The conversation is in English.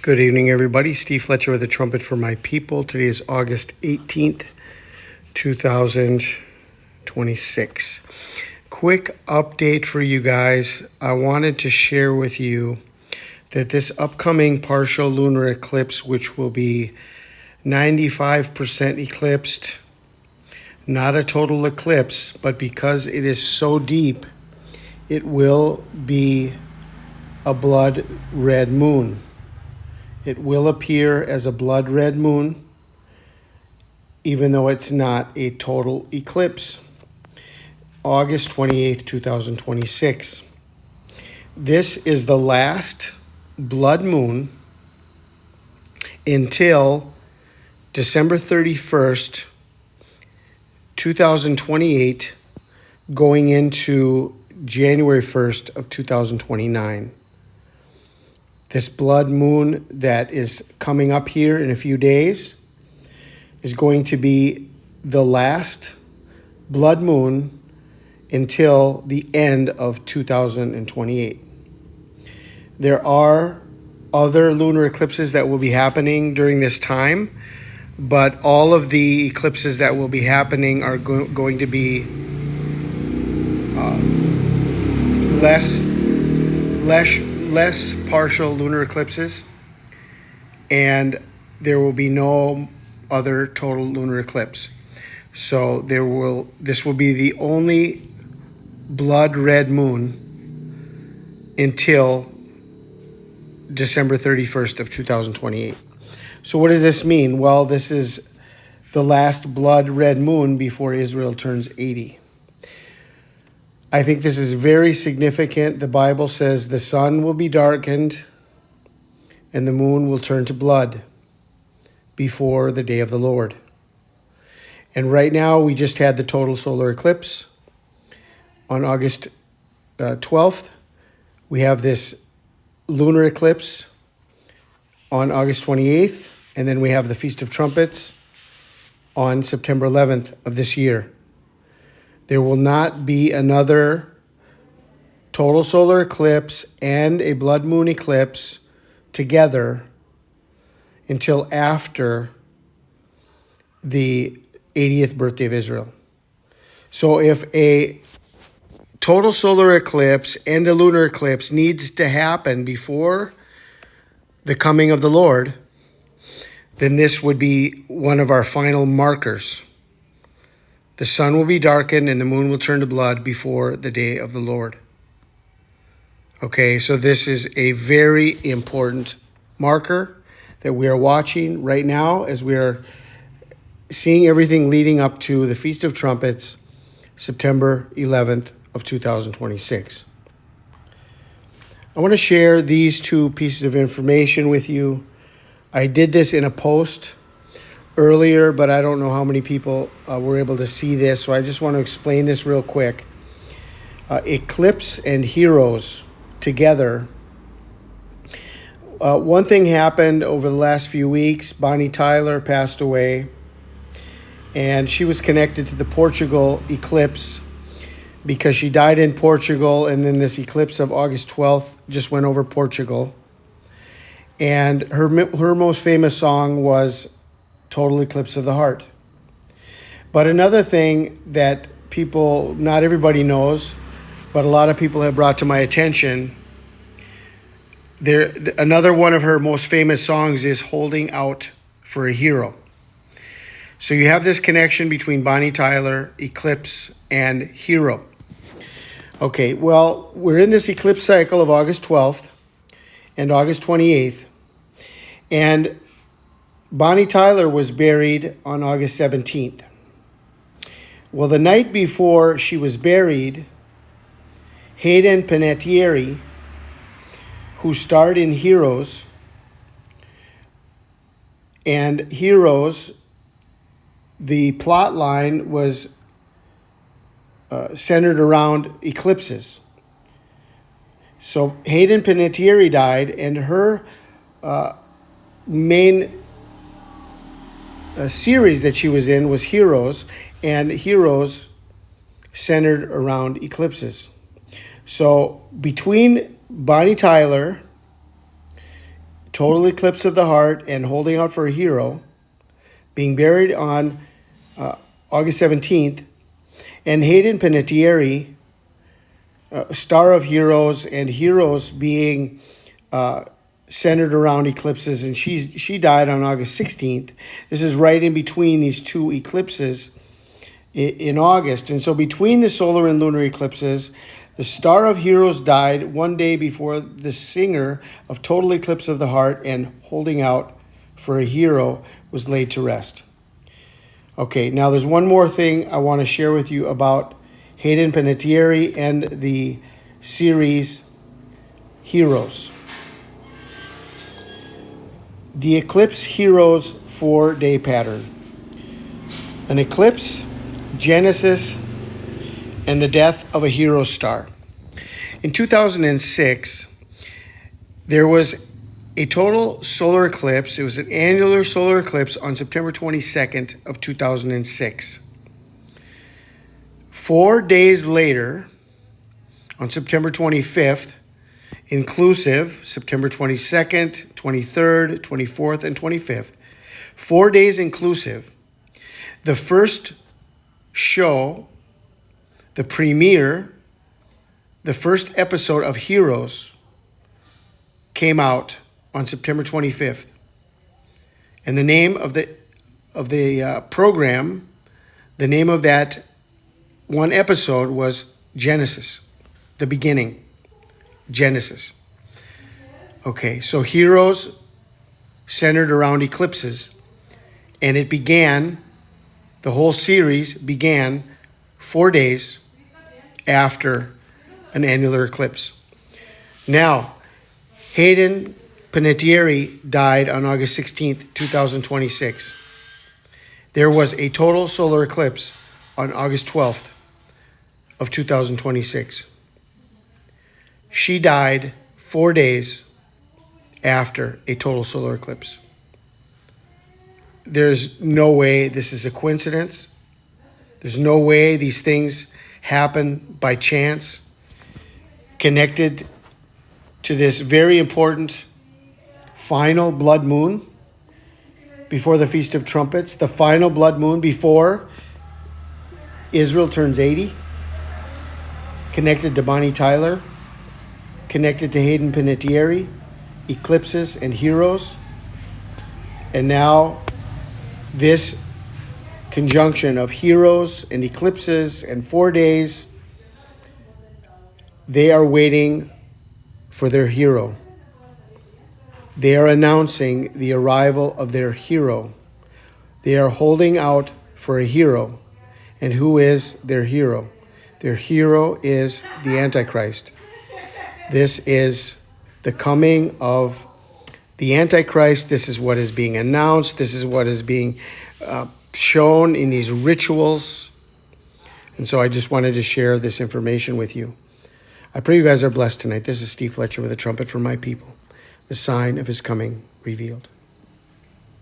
Good evening, everybody. Steve Fletcher with a trumpet for my people. Today is August 18th, 2026. Quick update for you guys. I wanted to share with you that this upcoming partial lunar eclipse, which will be 95% eclipsed, not a total eclipse, but because it is so deep, it will be a blood red moon. It will appear as a blood red moon, even though it's not a total eclipse. August 28th, 2026. This is the last blood moon until December 31st, 2028, going into January 1st of 2029. This blood moon that is coming up here in a few days is going to be the last blood moon until the end of 2028. There are other lunar eclipses that will be happening during this time, but all of the eclipses that will be happening are going to be less partial lunar eclipses, and there will be no other total lunar eclipse. So this will be the only blood red moon until December 31st of 2028. So what does this mean? Well, this is the last blood red moon before Israel turns 80. I think this is very significant. The Bible says the sun will be darkened and the moon will turn to blood before the day of the Lord. And right now we just had the total solar eclipse on August 12th. We have this lunar eclipse on August 28th, and then we have the Feast of Trumpets on September 11th of this year. There will not be another total solar eclipse and a blood moon eclipse together until after the 80th birthday of Israel. So if a total solar eclipse and a lunar eclipse needs to happen before the coming of the Lord, then this would be one of our final markers. The sun will be darkened and the moon will turn to blood before the day of the Lord. Okay, so this is a very important marker that we are watching right now as we are seeing everything leading up to the Feast of Trumpets, September 11th of 2026. I want to share these two pieces of information with you. I did this in a post earlier, but I don't know how many people were able to see this, so I just want to explain this real quick. Eclipse and heroes together. One thing happened over the last few weeks. Bonnie Tyler passed away, and she was connected to the Portugal eclipse because she died in Portugal, and then this eclipse of August 12th just went over Portugal. And her most famous song was Total Eclipse of the Heart. But another thing that not everybody knows, but a lot of people have brought to my attention, another one of her most famous songs is Holding Out for a Hero. So you have this connection between Bonnie Tyler, Eclipse, and Hero. Okay, well, we're in this eclipse cycle of August 12th and August 28th, and Bonnie Tyler was buried on August 17th. Well, the night before she was buried, Hayden Panettiere, who starred in Heroes, and Heroes, the plot line was centered around eclipses. So Hayden Panettiere died, and her main series that she was in was Heroes, and Heroes centered around eclipses. So between Bonnie Tyler, total eclipse of the heart and holding out for a hero, being buried on August 17th, and Hayden Panettiere, star of heroes, and heroes being centered around eclipses, and she died on August 16th. This is right in between these two eclipses in August. And so between the solar and lunar eclipses, the star of heroes died one day before the singer of total eclipse of the heart and holding out for a hero was laid to rest. Okay, now there's one more thing I want to share with you about Hayden Panettiere and the series Heroes. The Eclipse Heroes 4-day pattern. An eclipse, Genesis, and the death of a hero star. In 2006, there was a total solar eclipse. It was an annular solar eclipse on September 22nd of 2006. 4 days later, on September 25th, inclusive, September 22nd, 23rd, 24th, and 25th, 4 days inclusive, the first show, the premiere, the first episode of Heroes came out on September 25th. And the name of the program, the name of that one episode was Genesis, the beginning, Genesis. Okay, so Heroes centered around eclipses, and it began, the whole series began 4 days after an annular eclipse. Now, Hayden Panettiere died on August 16th, 2026. There was a total solar eclipse on August 12th of 2026. She died 4 days after a total solar eclipse. There's no way this is a coincidence. There's no way these things happen by chance, connected to this very important final blood moon before the Feast of Trumpets, the final blood moon before Israel turns 80, connected to Bonnie Tyler, connected to Hayden Panettiere, eclipses and heroes, and now this conjunction of heroes and eclipses and 4 days, they are waiting for their hero. They are announcing the arrival of their hero. They are holding out for a hero. And who is their hero? Their hero is the Antichrist. This is the coming of the Antichrist. This is what is being announced. This is what is being shown in these rituals. And so I just wanted to share this information with you. I pray you guys are blessed tonight. This is Steve Fletcher with a trumpet for my people, the sign of his coming revealed.